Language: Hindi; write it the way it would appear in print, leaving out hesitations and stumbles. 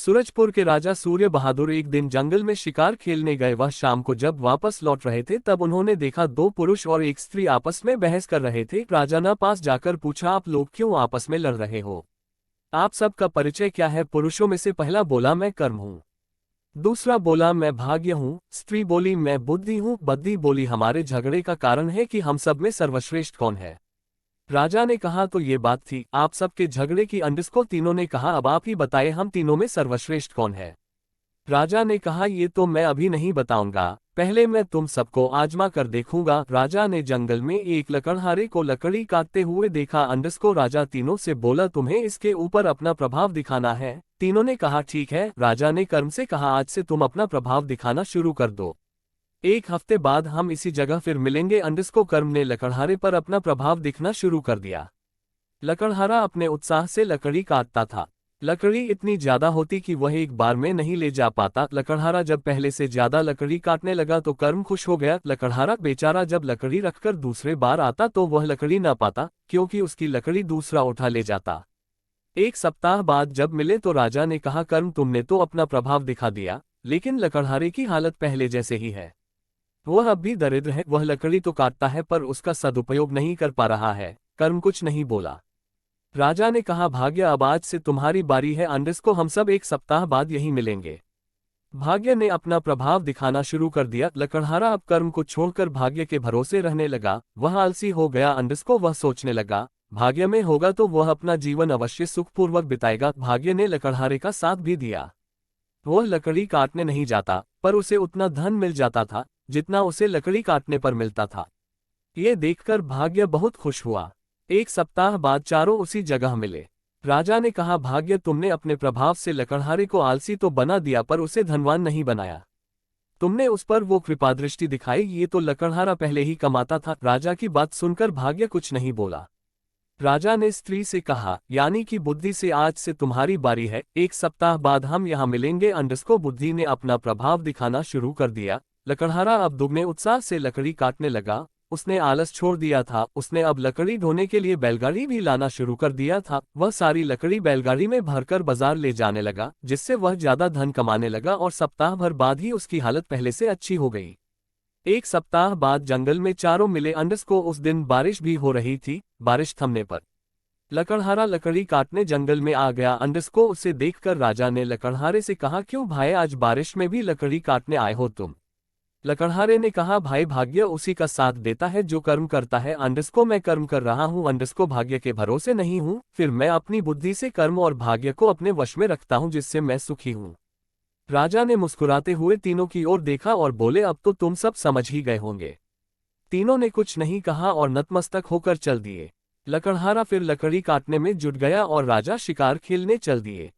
सूरजपुर के राजा सूर्य बहादुर एक दिन जंगल में शिकार खेलने गए। वह शाम को जब वापस लौट रहे थे तब उन्होंने देखा दो पुरुष और एक स्त्री आपस में बहस कर रहे थे। राजा ने पास जाकर पूछा, आप लोग क्यों आपस में लड़ रहे हो? आप सबका परिचय क्या है? पुरुषों में से पहला बोला, मैं कर्म हूँ। दूसरा बोला, मैं भाग्य हूँ। स्त्री बोली, मैं बुद्धि हूँ। बद्धी बोली, हमारे झगड़े का कारण है कि हम सब में सर्वश्रेष्ठ कौन है। राजा ने कहा, तो ये बात थी आप सबके झगड़े की? को तीनों ने कहा, अब आप ही बताए हम तीनों में सर्वश्रेष्ठ कौन है। राजा ने कहा, ये तो मैं अभी नहीं बताऊंगा, पहले मैं तुम सबको आजमा कर देखूंगा। राजा ने जंगल में एक लकड़हारे को लकड़ी काटते हुए देखा। को राजा तीनों से बोला, तुम्हें इसके ऊपर अपना प्रभाव दिखाना है। तीनों ने कहा, ठीक है। राजा ने कर्म से कहा, आज से तुम अपना प्रभाव दिखाना शुरू कर दो। एक हफ्ते बाद हम इसी जगह फिर मिलेंगे। को कर्म ने लकड़हारे पर अपना प्रभाव दिखना शुरू कर दिया। लकड़हारा अपने उत्साह से लकड़ी काटता था। लकड़ी इतनी ज्यादा होती कि वह एक बार में नहीं ले जा पाता। लकड़हारा जब पहले से ज्यादा लकड़ी काटने लगा तो कर्म खुश हो गया। लकड़हारा बेचारा जब लकड़ी रखकर दूसरे बार आता तो वह लकड़ी ना पाता, क्योंकि उसकी लकड़ी दूसरा उठा ले जाता। एक सप्ताह बाद जब मिले तो राजा ने कहा, कर्म तुमने तो अपना प्रभाव दिखा दिया, लेकिन लकड़हारे की हालत पहले जैसे ही है। वह अब भी दरिद्र है। वह लकड़ी तो काटता है पर उसका सदुपयोग नहीं कर पा रहा है। कर्म कुछ नहीं बोला। राजा ने कहा, भाग्य अब आज से तुम्हारी बारी है। को हम सब एक सप्ताह बाद यहीं मिलेंगे। भाग्य ने अपना प्रभाव दिखाना शुरू कर दिया। लकड़हारा अब कर्म को छोड़कर भाग्य के भरोसे रहने लगा। वह आलसी हो गया। को वह सोचने लगा, भाग्य में होगा तो वह अपना जीवन अवश्य सुखपूर्वक बिताएगा। भाग्य ने लकड़हारे का साथ भी दिया। वह लकड़ी काटने नहीं जाता, पर उसे उतना धन मिल जाता था जितना उसे लकड़ी काटने पर मिलता था। ये देखकर भाग्य बहुत खुश हुआ। एक सप्ताह बाद चारों उसी जगह मिले। राजा ने कहा, भाग्य तुमने अपने प्रभाव से लकड़हारे को आलसी तो बना दिया पर उसे धनवान नहीं बनाया। तुमने उस पर वो कृपादृष्टि दिखाई, ये तो लकड़हारा पहले ही कमाता था। राजा की बात सुनकर भाग्य कुछ नहीं बोला। राजा ने स्त्री से कहा, यानी कि बुद्धि से आज से तुम्हारी बारी है। एक सप्ताह बाद हम यहाँ मिलेंगे। को बुद्धि ने अपना प्रभाव दिखाना शुरू कर दिया। लकड़हारा अब दुगने उत्साह से लकड़ी काटने लगा। उसने आलस छोड़ दिया था। उसने अब लकड़ी ढोने के लिए बैलगाड़ी भी लाना शुरू कर दिया था। वह सारी लकड़ी बैलगाड़ी में भरकर बाजार ले जाने लगा, जिससे वह ज्यादा धन कमाने लगा और सप्ताह भर बाद ही उसकी हालत पहले से अच्छी हो गई। एक सप्ताह बाद जंगल में चारों मिले। को उस दिन बारिश भी हो रही थी। बारिश थमने पर लकड़हारा लकड़ी काटने जंगल में आ गया। को उसे देखकर राजा ने लकड़हारे से कहा, क्यों भाई, आज बारिश में भी लकड़ी काटने आए हो तुम? लकड़हारे ने कहा, भाई, भाग्य उसी का साथ देता है जो कर्म करता है। को मैं कर्म कर रहा हूँ। को भाग्य के भरोसे नहीं हूँ, फिर मैं अपनी बुद्धि से कर्म और भाग्य को अपने वश में रखता हूँ, जिससे मैं सुखी हूँ। राजा ने मुस्कुराते हुए तीनों की ओर देखा और बोले, अब तो तुम सब समझ ही गए होंगे। तीनों ने कुछ नहीं कहा और नतमस्तक होकर चल दिए। लकड़हारा फिर लकड़ी काटने में जुट गया और राजा शिकार खेलने चल दिए।